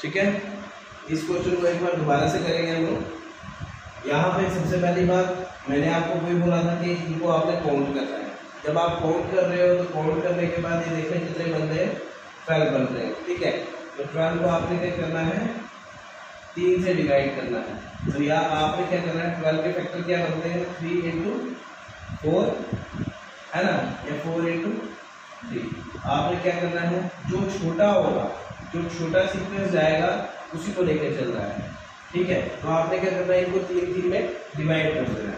ठीक है, इस क्वेश्चन को एक बार दोबारा से करेंगे हम लोग। यहाँ पे सबसे पहली बात मैंने आपको वही बोला था कि इनको आपने काउंट करना है। जब आप काउंट कर रहे हो तो काउंट करने के बाद ये देखें कितने बनते हैं, 12 बन रहे हैं। ठीक है, तो 12 को आपने क्या करना है, 3 से डिवाइड करना है। तो यहाँ आपने क्या करना है, 12 के फैक्टर क्या बनते हैं, 3 इंटू 4 है ना, या 4 इंटू 3। आपने क्या करना है, जो छोटा होगा, जो छोटा सीक्वेंस जाएगा उसी को लेकर चल रहा है। ठीक है, तो आपने क्या करना है, इनको 3 में डिवाइड कर देना है,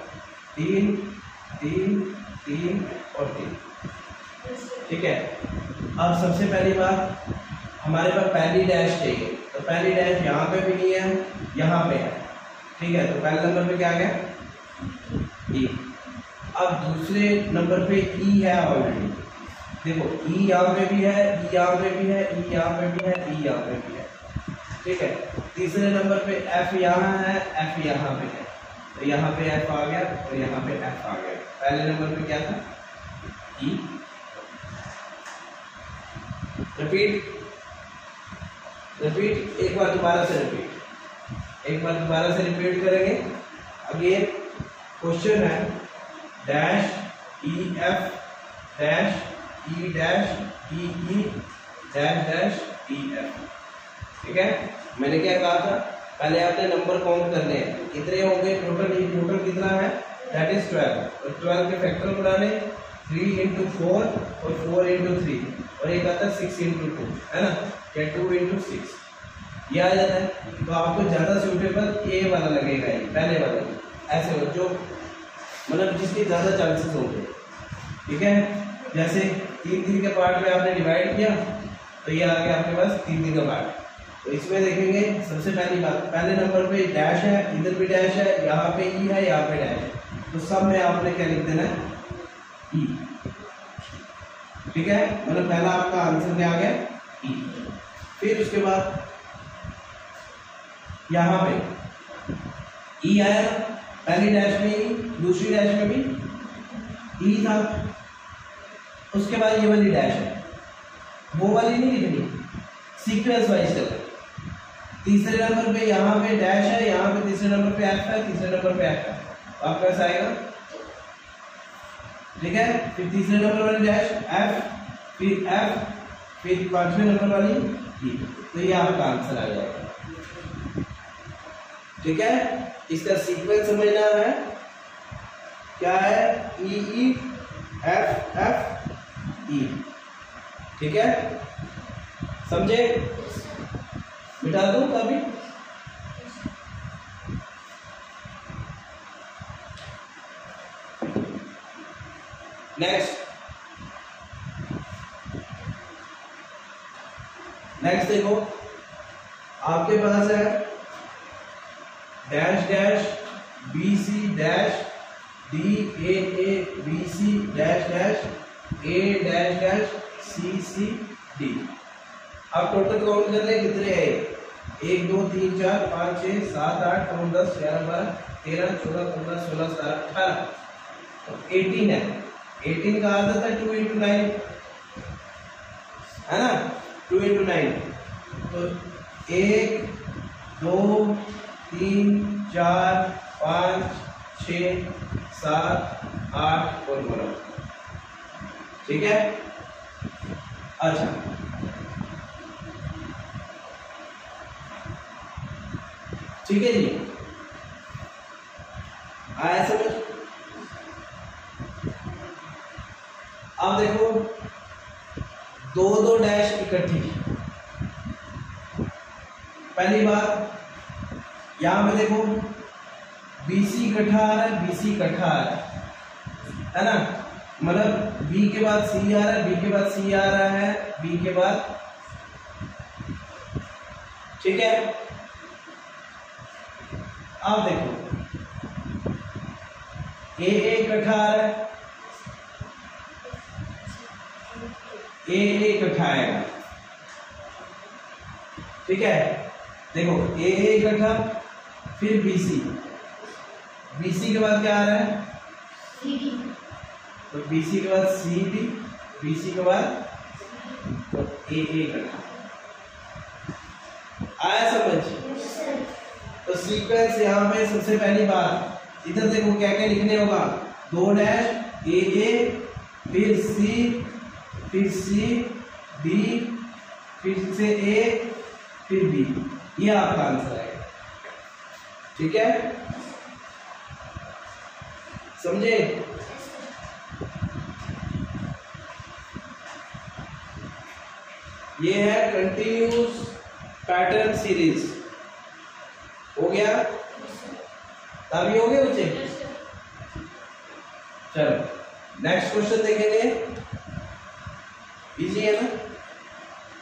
3 3 3 और 3। ठीक है, अब सबसे पहली बात हमारे पास पहली डैश चाहिए, तो पहली डैश यहाँ पे भी नहीं है, यहाँ पे है। ठीक है, तो पहले नंबर पे क्या आ गया, ई। अब दूसरे नंबर पे ई है ऑलरेडी, देखो ई यहाँ पे भी है, ई यहाँ पे भी है, ई यहाँ पे भी है, ई यहाँ पे भी है। ठीक है, तीसरे नंबर पे एफ यहाँ है, एफ यहाँ पे है, तो यहाँ पे एफ आ गया और यहाँ पे एफ आ गया। पहले नंबर पे क्या था, ई। रिपीट रिपीट, एक बार दोबारा से रिपीट, एक बार दोबारा से रिपीट करेंगे। अगेन क्वेश्चन है डैश ई एफ डैश ई डैश ई ई डैश डैश ई एफ। ठीक है, मैंने क्या कहा था, पहले आपने नंबर काउंट करने हैं, कितने होंगे टोटल, टोटल कितना है, दैट इज 12। और 12 के फैक्टर बनाने 3 इंटू 4 और 4 इंटू 3 और एक आता है 6 इंटू 2 है ना, या 2 इंटू 6 ये आ जाता है। तो आपको ज्यादा सूटेबल ए वाला लगेगा, ये पहले वाला ऐसे हो, जो मतलब जिसकी ज्यादा चांसेस होंगे। ठीक है, जैसे 3 के पार्ट में आपने डिवाइड किया तो ये आ गया आपके पास 3 का पार्ट। तो इसमें देखेंगे सबसे पहली बात, पहले नंबर पे डैश है, इधर भी डैश है, यहाँ पे ई है, यहाँ पे डैश है, तो सब में आपने क्या लिख देना है, ई। ठीक है, मतलब पहला आपका आंसर क्या आ गया, ई। फिर उसके बाद यहाँ पे ई आया, पहली डैश में ई, दूसरी डैश में भी ई था। उसके बाद ये वाली डैश है, वो वाली नहीं लिखनी, सीक्वेंस वाइज चल। तीसरे नंबर पे यहाँ पे डैश है, यहाँ पे तीसरे नंबर पे एफ है, तीसरे नंबर पे एफ है, तो आपका ऐसा आएगा। ठीक है, फिर तीसरे नंबर वाली डैश एफ, फिर एफ, फिर 5वें नंबर वाली ई, तो ये आपका आंसर आ जाएगा। ठीक है, इसका सीक्वेंस समझना है, क्या है, ई ई एफ एफ ई। ठीक है, समझे, मिटा दूं अभी। नेक्स्ट देखो, आपके पास है dash dash B C dash D A B C dash dash A dash dash C C D. अब टोटल काउंट कर ले कितने हैं, 1 2 3 4 5 6 7 8 9 10 11 12 13 14 15 16 17 18, तो 18 है। 18 का आधा था 2 इंटू 9 है ना, 2 इंटू 9, तो 1 2 3 4 5 6 7 8 और 9। ठीक है, अच्छा ठीक है जी, आया समझ। अब देखो 2 2 डैश इकट्ठी, पहली बात यहां पे देखो BC इकट्ठा आ रहा है, BC इकट्ठा आ रहा है ना, मतलब B के बाद C आ रहा है, B के बाद C आ रहा है, B के बाद, ठीक है। अब देखो A इकट्ठा आ रहा है, A इकट्ठा आएगा, ठीक है। देखो A इकट्ठा, फिर BC, BC के बाद क्या आ रहा है, CD, तो BC के बाद CD, BC के बाद तो A इकट्ठा आया समझ? तो सीक्वेंस यहाँ पे सबसे पहली बात इधर देखो क्या क्या लिखने होगा, 2 डैश ए फिर सी डी फिर से ए फिर बी, ये आपका आंसर है। ठीक है, समझे? ये है कंटिन्यूस पैटर्न सीरीज। हो गया? तभी हो गया बच्चे? चलो नेक्स्ट क्वेश्चन देखेंगे, इजी है ना।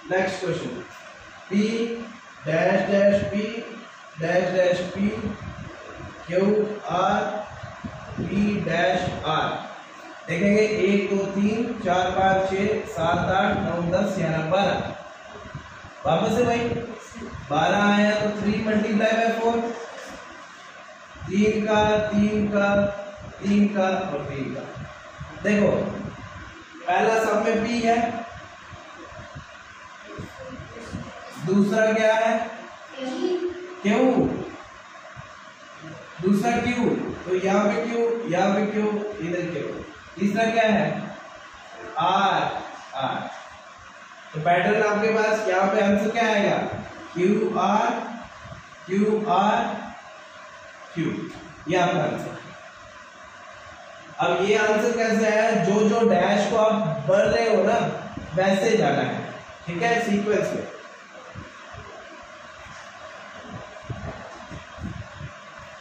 Next question, P dash dash P dash dash P Q R P dash R. देखेंगे 1 2 3 4 5 6 7 8 9 10 11 12। वापस से भाई 12 आया तो 3 मल्टीप्लाई बाय 4, 3 का 3 का 3 का और 3 का। देखो पहला सब में पी है, दूसरा क्या है क्यू, दूसरा क्यू, तो यहाँ पे क्यू यहाँ पे क्यू इधर क्यू। तीसरा क्या है आर आर। तो पैटर्न आपके पास यहाँ पे आंसर क्या आएगा, Q R Q R Q, ये आपका आंसर। अब ये आंसर कैसे है, जो जो डैश को आप बढ़ रहे हो ना वैसे जाना है। ठीक है, सीक्वेंस में।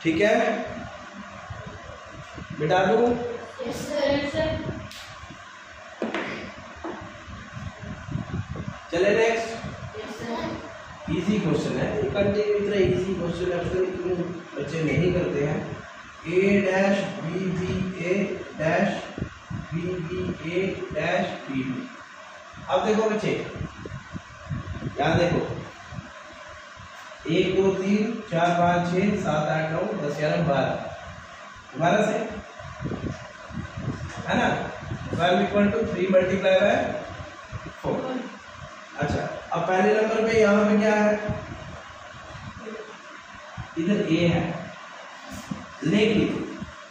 ठीक है, बिठा दूं? चले नेक्स्ट। इजी क्वेश्चन है, कंटिन्यू इतना इजी क्वेश्चन अक्सर इतने बच्चे नहीं करते हैं। ए dash B B A dash B B A dash B B. अब देखो बच्चे, यहाँ देखो 1 2 3 4 5 6 7 8 9 10 11 12, 12 से है ना। 12 इक्वल टू 3 मल्टीप्लाई बाय 4। अच्छा, अब पहले नंबर पे यहाँ पे क्या है, इधर ए है, लेकिन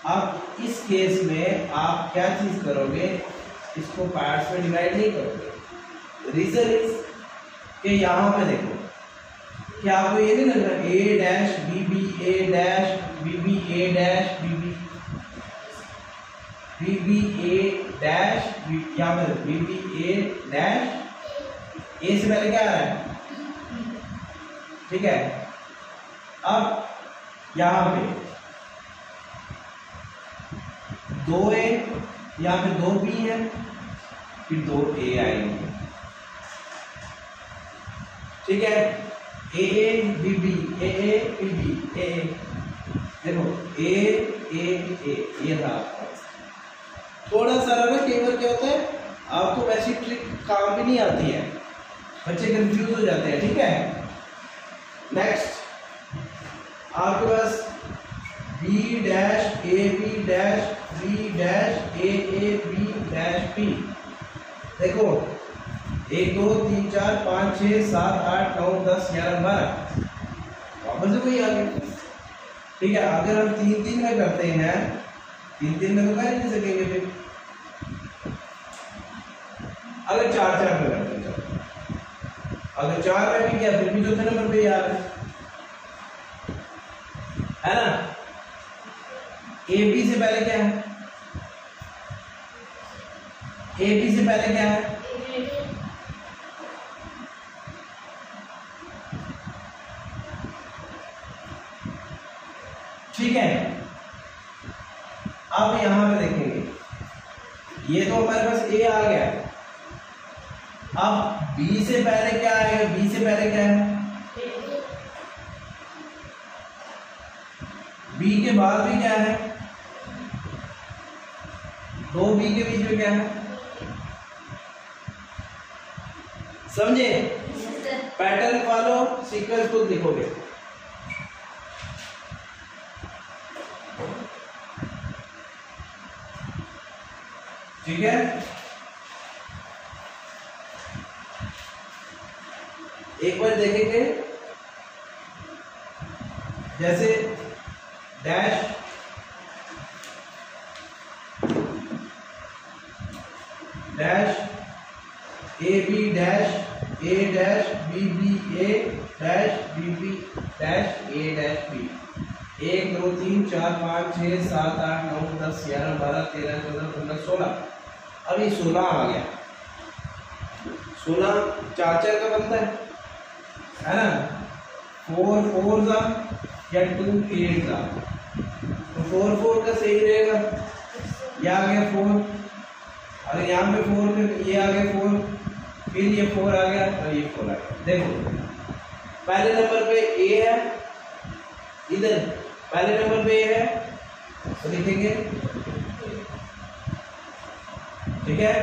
अब इस केस में आप क्या चीज करोगे, इसको पार्ट्स में डिवाइड नहीं करोगे। रीजन इज कि यहाँ पे देखो, क्या आपको ये नहीं लग रहा ए dash B B A dash B B A dash B B A dash, यहाँ पे बी बी ए डैश, ए से पहले क्या आ रहा है? ठीक है, अब यहां पे 2a, यहां पे 2b है, फिर 2a आएंगे। ठीक है, a b b a b b a, देखो a ये था आपका। थोड़ा सा ना कई बार क्या होता है, आपको वैसी ट्रिक काम भी नहीं आती है, बच्चे कंफ्यूज हो जाते हैं। ठीक है, नेक्स्ट आपके पास B dash A B dash B dash A B dash B. देखो 1 2 3 4 5 6 7 8 9 10 11 12, वापस से कोई आगे। ठीक है, अगर हम 3 3 में करते हैं, 3 3 में तो कर नहीं सकेंगे। फिर अगर 4 4 में करते हैं, अगर 4 में भी किया फिर भी चौथे नंबर पे यार है ना। ए बी से पहले क्या है, ए बी से पहले क्या है, ठीक है। अब यहां पे देखेंगे, ये तो हमारे पास ए आ गया। अब बी से पहले क्या आएगा, बी से पहले क्या है, बी के बाद भी क्या है, 2b के बीच में क्या है, समझे? पैटर्न फॉलो, सीक्वेंस खुद लिखोगे। ठीक है, एक बार देखेंगे जैसे dash dash A B dash A dash B B A dash B B dash A dash B 1 2 3 4 5 6 7 8 9 10 11 12 13 14 15 16। अब ये 16 आ गया। 16 4 का बनता है ना। 4 4 जा या 2 8 जा, तो 4 4 का सही रहेगा। ये आ गया 4, अगर यहाँ पे 4 ये आ गया 4, फिर ये 4 आ गया और ये 4 आ गया। देखो पहले नंबर पे ए है, इधर पहले नंबर पे ए है तो लिखेंगे, ठीक है।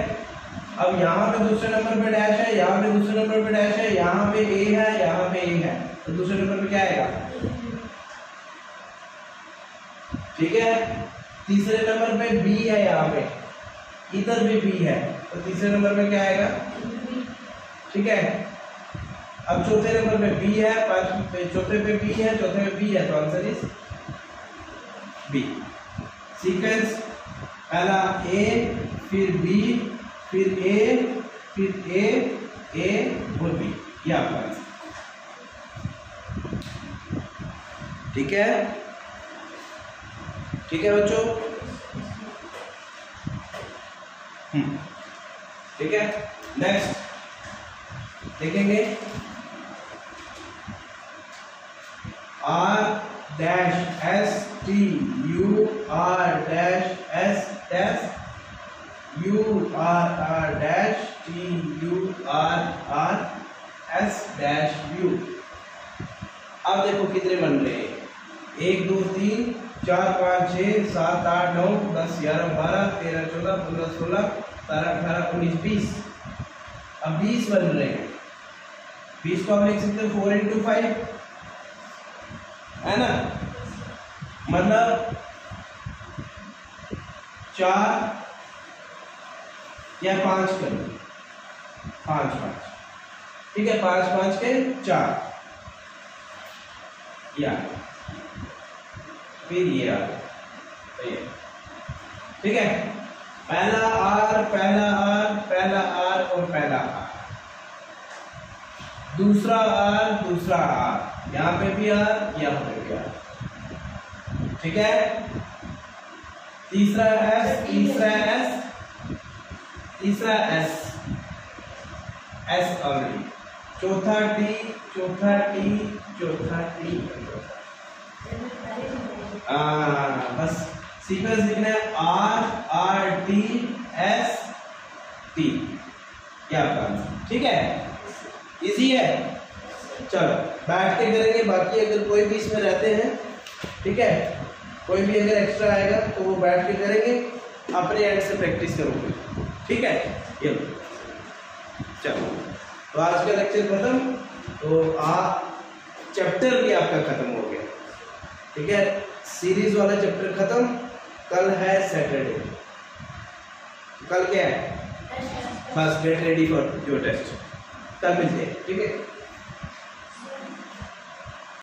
अब यहाँ पे दूसरे नंबर पे डैश है, यहाँ पे दूसरे नंबर पे डैश है, यहाँ पे ए है, यहाँ पे ए है, तो दूसरे नंबर पे क्या आएगा, ठीक है। तीसरे नंबर पे बी है, यहाँ पे इधर भी बी है, तो तीसरे नंबर पे क्या आएगा, ठीक है। अब चौथे नंबर पे बी है, चौथे पे बी है, चौथे पे बी है, तो आंसर इज बी। सीक्वेंस पहला ए, फिर बी, फिर ए, फिर ए और बी, ये आपका आंसर, ठीक है। ठीक है बच्चों, ठीक है। नेक्स्ट देखेंगे R dash S T U R dash S dash U R dash T U R S dash U. अब देखो कितने बन रहे हैं, 1 2 3 4 5 6 7 8 9 10 11 12 13 14 15 16 17 18 19 20। अब 20 बन रहे हैं। 20 को हम लिख सकते हैं 4 into 5, है ना। मतलब 4 या 5 कर 5 5, ठीक है। 5 5 के 4, या फिर ये आ गया, ठीक है। पहला आर, पहला आर, पहला आर और पहला आर, दूसरा आर, दूसरा आर, यहां पे भी आर, यहां पे भी आर, ठीक है। तीसरा एस, तीसरा एस, तीसरा एस, एस ऑलरेडी, चौथा टी, चौथा टी, चौथा टी, बस सीक्वेंस लिखना है R R T S T, क्या आपका, ठीक है। इजी है, चलो बैठ के करेंगे। बाकी अगर कोई भी इसमें रहते हैं, ठीक है, कोई भी अगर एक्स्ट्रा आएगा तो वो बैठ के करेंगे, अपने एंड से प्रैक्टिस करोगे, ठीक है। ये चलो, तो आज का लेक्चर खत्म, तो चैप्टर भी आपका खत्म हो गया, ठीक है। सीरीज वाला चैप्टर खत्म। कल है सैटरडे, कल क्या है, बस get ready for your test. कल मिलते हैं, ठीक है।